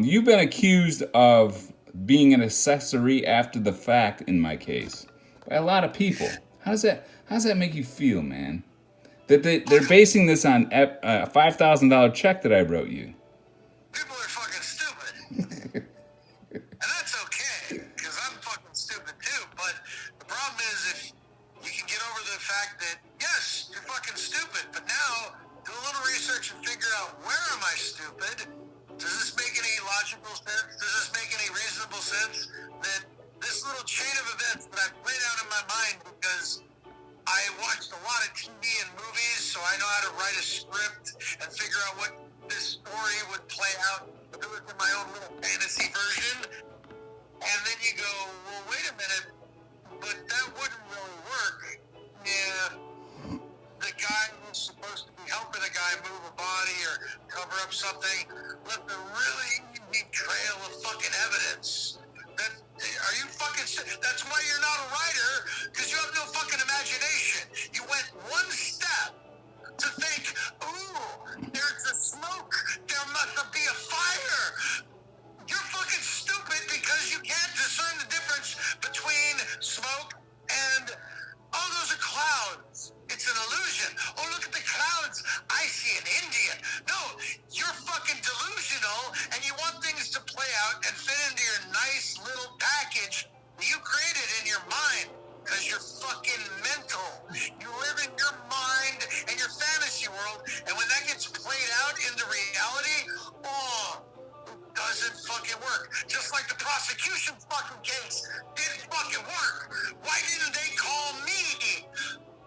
You've been accused of being an accessory after the fact in my case by a lot of people. How does that make you feel, man? That they're basing this on a $5,000 check that I wrote you. People are fucking stupid. And that's okay, because I'm fucking stupid too. But the problem is, if you can get over the fact that, yes, you're fucking stupid, but now do a little research and figure out, where am I stupid? Does this make any logical sense? Does this make any reasonable sense? That this little chain of events that I've played out in my mind, because I watched a lot of TV and movies, so I know how to write a script and figure out what this story would play out if it was in my own little fantasy version. And then you go, well, wait a minute, but that wouldn't really work. Yeah, the guy who's supposed to be helping a guy move a body or cover up something left a really easy trail of fucking evidence. Are you fucking... That's why you're not a writer, because you have no fucking imagination. You went one step to think, ooh, there's a smoke, there must be a fire. You're fucking stupid because you can't discern the difference between smoke and, oh, those are clouds. It's an illusion. Oh, look at the clouds. I see an Indian. No, you're fucking delusional, and you want things to play out and fit into your nice little package that you created in your mind, because you're fucking mental. You live in your mind and your fantasy world, and when that gets played out into reality, oh, it doesn't fucking work. Just like the prosecution's fucking case didn't fucking work. Why didn't they call me,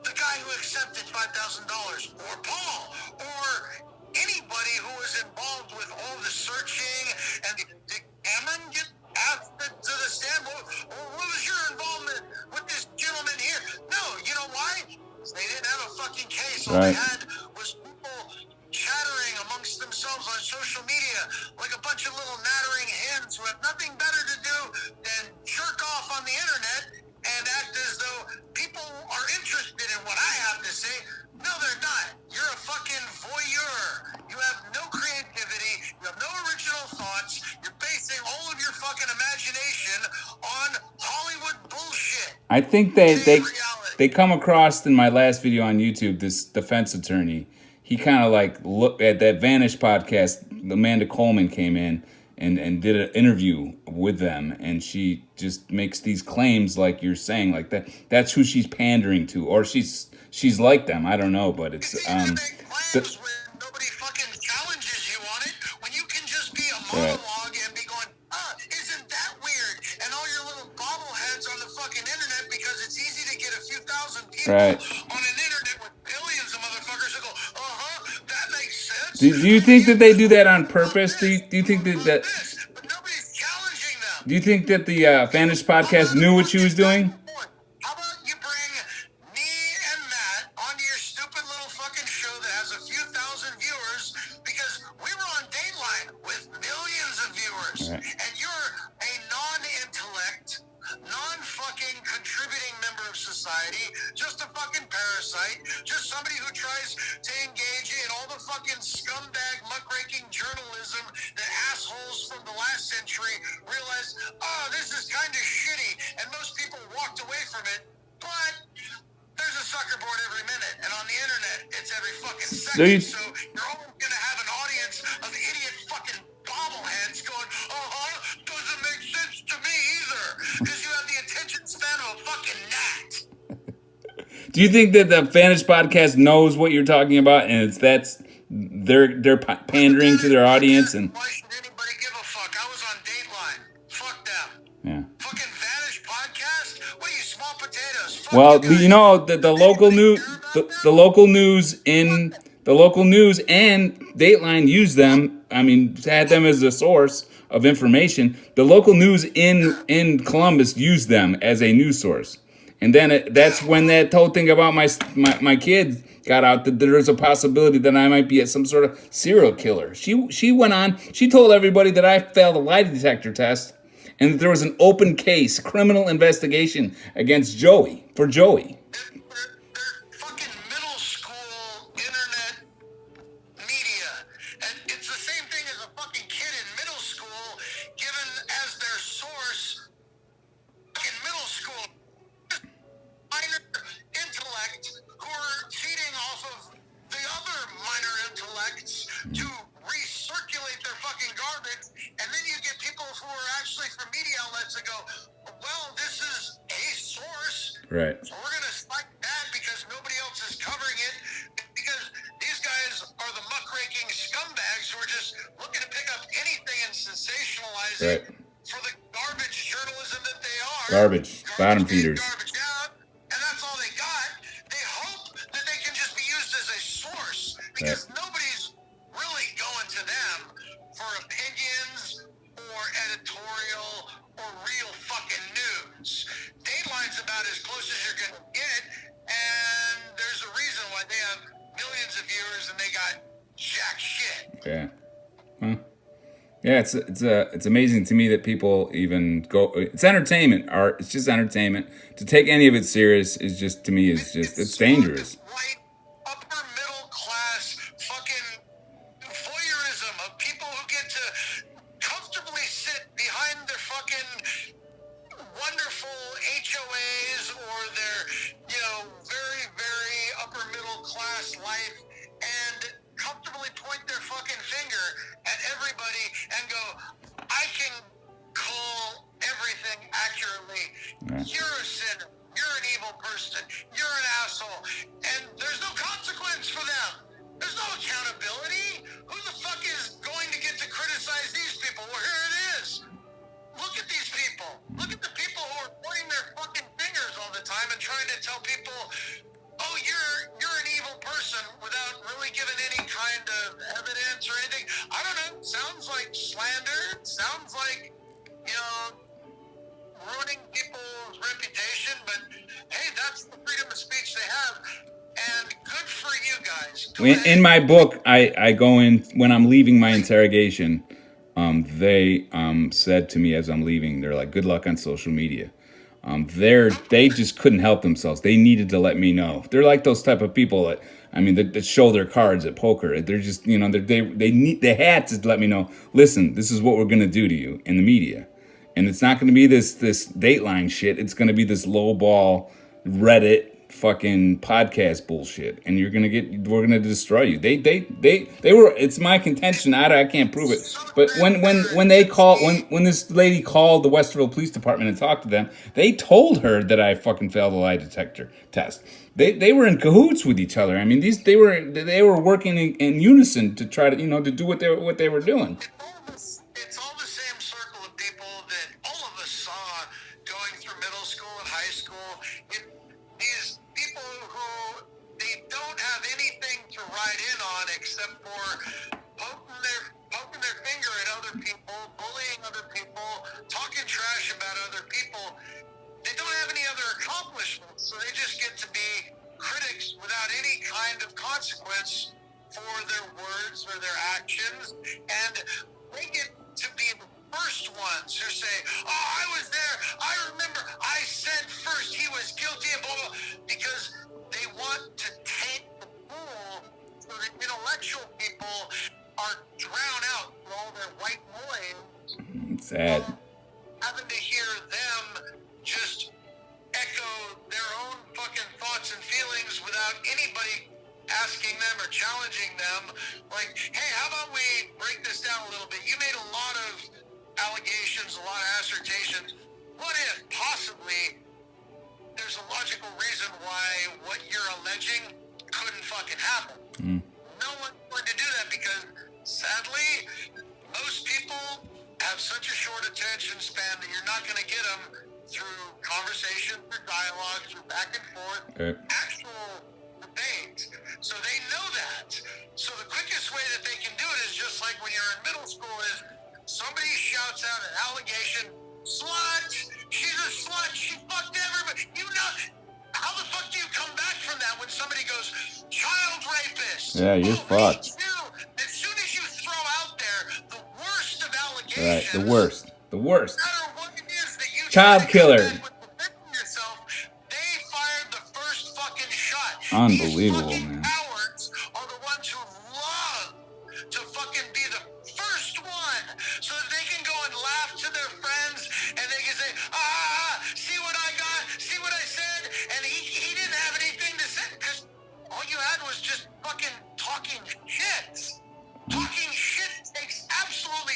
the guy who accepted $5,000, or Paul, or anybody who was involved with all the searching? And did Cameron get asked to the stand? What was your involvement with this gentleman here? No, you know why? They didn't have a fucking case. All they had was people chattering amongst themselves on social media like a bunch of little nattering hens who have nothing better to do than jerk off on the internet and act as though people are interested in what I have to say. No, they're not. You're a fucking voyeur. You have no creativity. You have no original thoughts. You're basing all of your fucking imagination on Hollywood bullshit. I think they come across in my last video on YouTube, this defense attorney. He kind of like looked at that Vanish podcast. Amanda Coleman came in and did an interview with them, and she just makes these claims like you're saying, like that. That's who she's pandering to, or she's like them. I don't know, but it's when nobody fucking challenges you on it, when you can just be a monologue and be going, isn't that weird? And all your little bobbleheads on the fucking internet, because it's easy to get a few thousand people on an internet with billions of motherfuckers who go, that makes sense. Do you think that they do that on purpose? Do you think that But nobody's challenging them. Do you think that the Vanish podcast knew what she was doing? How about you bring me and Matt onto your stupid little fucking show that has a few thousand viewers, because we were on Dateline with millions of viewers, and you're a non-intellect, non-fucking contributing member of society, just a fucking parasite, just somebody who tries to engage in all the fucking scumbag, muckraking journalism that assholes from the last century realized, this is kind of shitty, and most people walked away from it. But there's a sucker board every minute, and on the internet, it's every fucking second. So you're always going to have an audience of idiot fucking bobbleheads going, doesn't make sense to me either, because you have the attention span of a fucking gnat. Do you think that the Vanish podcast knows what you're talking about, and they're pandering to their audience? And why should anybody give a fuck? I was on Dateline. Fuck them. Yeah. Fucking Vanish podcast? What are you, small potatoes? Fuck well, you you know the local news, the local news and Dateline used them. I mean, had them as a source of information. The local news in Columbus used them as a news source. And then that's when that whole thing about my kid got out, that there's a possibility that I might be some sort of serial killer. She went on. She told everybody that I failed a lie detector test, and that there was an open case, criminal investigation against Joey. They're fucking middle school internet media, and it's the same thing as a fucking kid in middle school fucking garbage. And then you get people who are actually from media outlets that go, well, this is a source. Right. So we're going to spike that because nobody else is covering it. Because these guys are the muckraking scumbags who are just looking to pick up anything and sensationalize it for the garbage journalism that they are. Garbage bottom feeders. Garbage out. And that's all they got. They hope that they can just be used as a source because nobody's really going to them for opinions or editorial or real fucking news. Dateline's about as close as you're going to get, and there's a reason why they have millions of viewers and they got jack shit. Yeah. Huh. Yeah, it's amazing to me that people even go. It's entertainment, art. It's just entertainment. To take any of it serious is just, to me, it's dangerous. White, upper middle class, fucking voyeurism of people who get to comfortably sit behind their fucking wonderful HOAs or their, very, very upper middle class life and comfortably point their fucking finger at everybody and go, I can call everything accurately. You're a sinner. You're an evil person. You're an asshole. And there's no consequence for them. There's no accountability. Who the fuck is going to get to criticize these people? Well, here it is. Look at these people. Look at the people who are pointing their fucking fingers all the time and trying to tell people, oh, you're an evil person without really giving any kind of evidence or anything. I don't know. Sounds like slander. Sounds like, ruining people's reputation. But hey, that's the freedom of speech they have. And good for you guys. In my book, I go in when I'm leaving my interrogation. They said to me as I'm leaving, they're like, "Good luck on social media." They just couldn't help themselves. They needed to let me know. They're like those type of people that show their cards at poker. They're just, they had to let me know. Listen, this is what we're gonna do to you in the media, and it's not gonna be this Dateline shit. It's gonna be this lowball Reddit fucking podcast bullshit, and we're gonna destroy you. They were. It's my contention. I can't prove it, but when this lady called the Westerville Police Department and talked to them, they told her that I fucking failed a lie detector test. They were in cahoots with each other. I mean, they were working in unison to try to to do what they were doing. It's all the same circle of people that all of us saw going through middle school and high school. These people who they don't have anything to ride in on except for poking their finger at other people, bullying other people, talking trash about other people. They don't have any other accomplishments, so they just get to be critics without any kind of consequence for their words or their actions, and they get to be the first ones who say, oh, I was there, I remember, I said first he was guilty of blah, blah, because they want to taint the pool so that intellectual people are drowned out for all their white noise. Sad. Having to hear them just echo their own fucking thoughts and feelings without anybody asking them or challenging them. Like, hey, how about we break this down a little bit? You made a lot of allegations, a lot of assertions. What if possibly there's a logical reason why what you're alleging couldn't fucking happen? No one's going to do that because sadly most people have such a short attention span that you're not going to get them through conversation, through dialogue, through back and forth, actual debate. So they know that. So the quickest way that they can do it is just like when you're in middle school is somebody shouts out an allegation, slut, she's a slut, she fucked everybody. How the fuck do you come back from that when somebody goes, child rapist? Yeah, you're fucked. As soon as you throw out there the worst of allegations. Right, the worst. No matter what it is that you child killer. Yourself, they fired the first fucking shot. Unbelievable, These man. Cowards are the ones who love to fucking be the first one so that they can go and laugh to their friends and they can say, see what I got, see what I said, and he didn't have anything to say because all you had was just fucking talking shit. Talking shit takes absolutely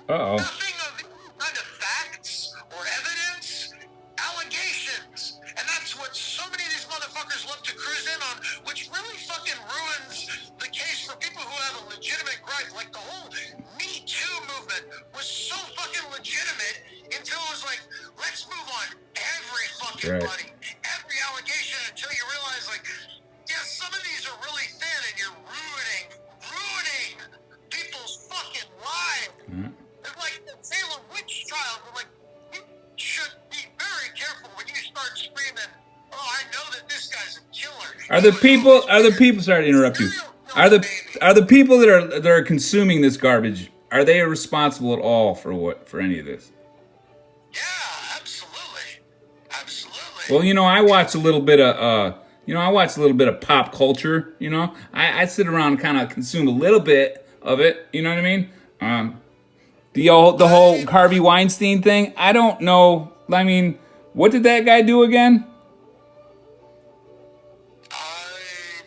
Uh-oh. Nothing of any kind of facts or evidence, allegations. And that's what so many of these motherfuckers love to cruise in on, which really fucking ruins the case for people who have a legitimate gripe. Like the whole Me Too movement was so fucking legitimate until it was like, let's move on every fucking Right. body, every allegation, until you realize, like, yeah, some of these are really thin and you're ruining people's fucking lives. Mm-hmm. It's like the Salem witch trial. But like, you should be very careful when you start screaming, "Oh, I know that this guy's a killer." Are the people? Sorry to interrupt you. Are the people that are consuming this garbage? Are they responsible at all for any of this? Yeah, absolutely, absolutely. Well, I watch a little bit of pop culture. I sit around and kind of consume a little bit of it. You know what I mean? The whole Harvey Weinstein thing. I don't know. I mean, what did that guy do again? I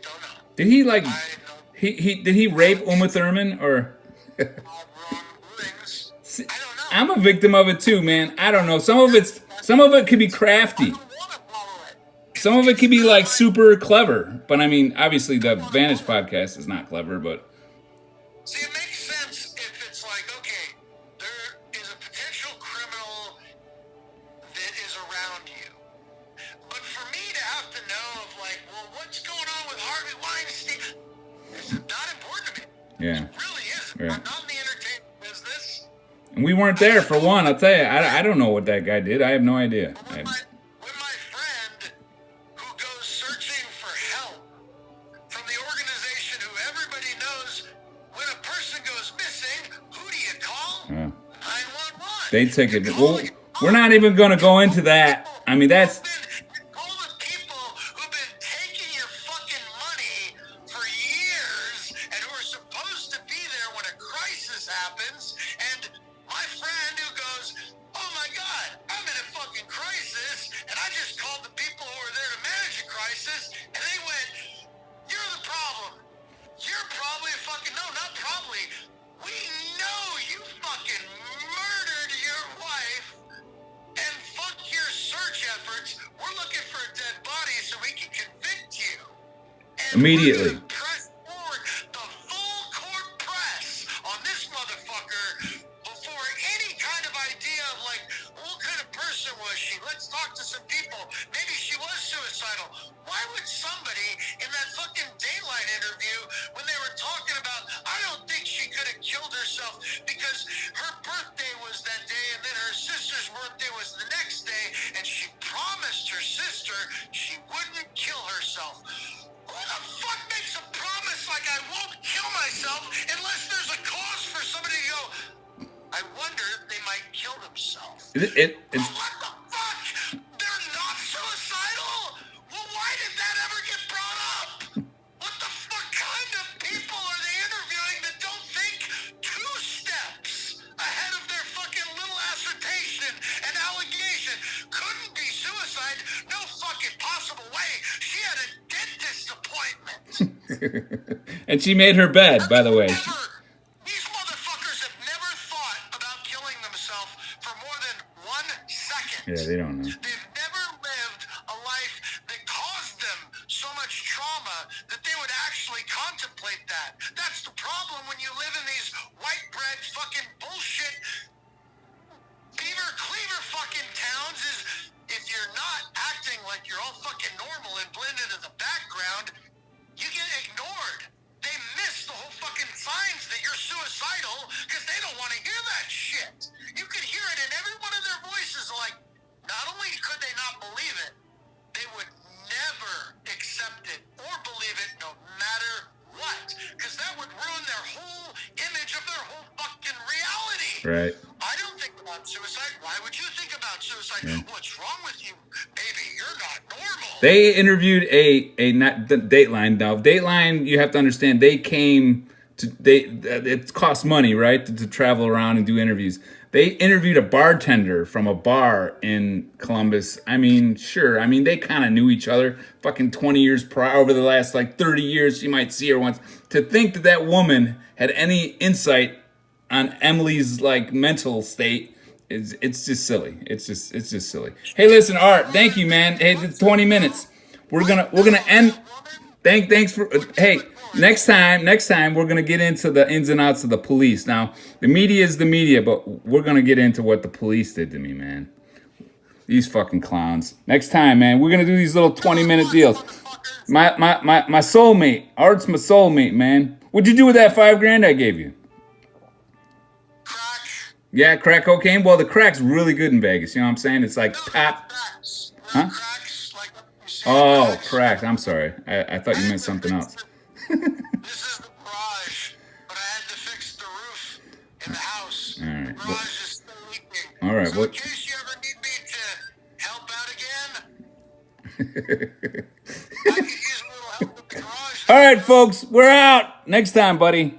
don't know. Did he I don't did he rape Uma Thurman or? know wrong things. I don't know. I'm a victim of it too, man. I don't know. Some of it could be I crafty. don't want to follow it. Some of it could be like super clever. But I mean, obviously the Vanish podcast is not clever, but See, it makes sense if it's like, okay, there is a potential criminal that is around you. But for me to have to know of like, well, what's going on with Harvey Weinstein? It's not important to me. yeah. It really isn't. Yeah. I'm not in the entertainment business. And we weren't there for one. I'll tell you, I don't know what that guy did. I have no idea. But when my friend who goes searching for help from the organization who everybody knows, when a person goes missing, who do you call? 911. They take it. You call Well, the- we're not even going to go into that. I mean, that's You call the people who've been taking your fucking money for years and who are supposed to be there when a crisis happens. And my friend who goes, "Oh my God, I'm in a fucking crisis," and I just called the people who are there to manage a crisis, and they went, "You're the problem. You're probably a fucking no, not probably. We know you fucking murdered your wife." And fuck your search efforts. We're looking for a dead body so we can convict you. And Immediately. we're gonna press forward the full court press on this motherfucker before any kind of idea of like, what kind of person was she? Let's talk to some people. Maybe she was suicidal. Why would somebody in that fucking Daylight interview, when they were talking about, I don't think she could have killed herself because her birthday was that day and then her sister's birthday was the next day, and she promised her sister she wouldn't kill herself. Who the fuck makes a promise like I won't kill myself unless there's a cause for somebody to go, I wonder if they might kill themselves. it's What the fuck? They're not suicidal? Well, why did that ever get brought up? What the fuck kind of people are they interviewing that don't think 2 steps ahead of their fucking little assertion and allegation? Couldn't be suicide. No fucking possible way. She had a dentist appointment. and she made her bed, by the way. These motherfuckers have never thought about killing themselves for more than 1 second. Yeah, they don't know. They've never lived a life that caused them so much trauma that they would actually contemplate that. That's the problem when you live in these white bread fucking bullshit beaver cleaver fucking towns, is if you're not acting like you're all fucking normal and blend into the background, you get ignored. They miss the whole fucking signs that you're suicidal because they don't want to hear that shit. You could hear it in every one of their voices. Like, not only could they not believe it, they would never accept it or believe it no matter what, because that would ruin their whole image of their whole fucking reality. Right. I don't think about suicide. Why would you think about suicide? Yeah. What's wrong with you? Baby, you're not normal. They interviewed a not the Dateline. Now, Dateline, you have to understand, they came to it costs money, right, to travel around and do interviews. They interviewed a bartender from a bar in Columbus. I mean, sure. I mean, they kind of knew each other. Fucking 20 years prior, over the last like 30 years, you might see her once. To think that woman had any insight on Emily's like mental state. It's just silly. It's just silly. Hey, listen, Art. Thank you, man. Hey, it's 20 minutes. We're gonna end. Thanks for. Hey, next time we're gonna get into the ins and outs of the police. Now, the media is the media, but we're gonna get into what the police did to me, man. These fucking clowns. Next time, man, we're gonna do these little 20-minute deals. My soulmate. Art's my soulmate, man. What'd you do with that $5,000 I gave you? Crack. Yeah, crack cocaine. Well, the crack's really good in Vegas. You know what I'm saying? It's like top. Huh? Cracks, like you see Oh, cracks. crack. I'm sorry. I thought you meant something else. This is the garage, but I had to fix the roof in the house. All right. The garage is still leaking. All right. So What? in case you ever need me to help out again, I could use a little help with the garage. All right, folks. We're out. Next time, buddy.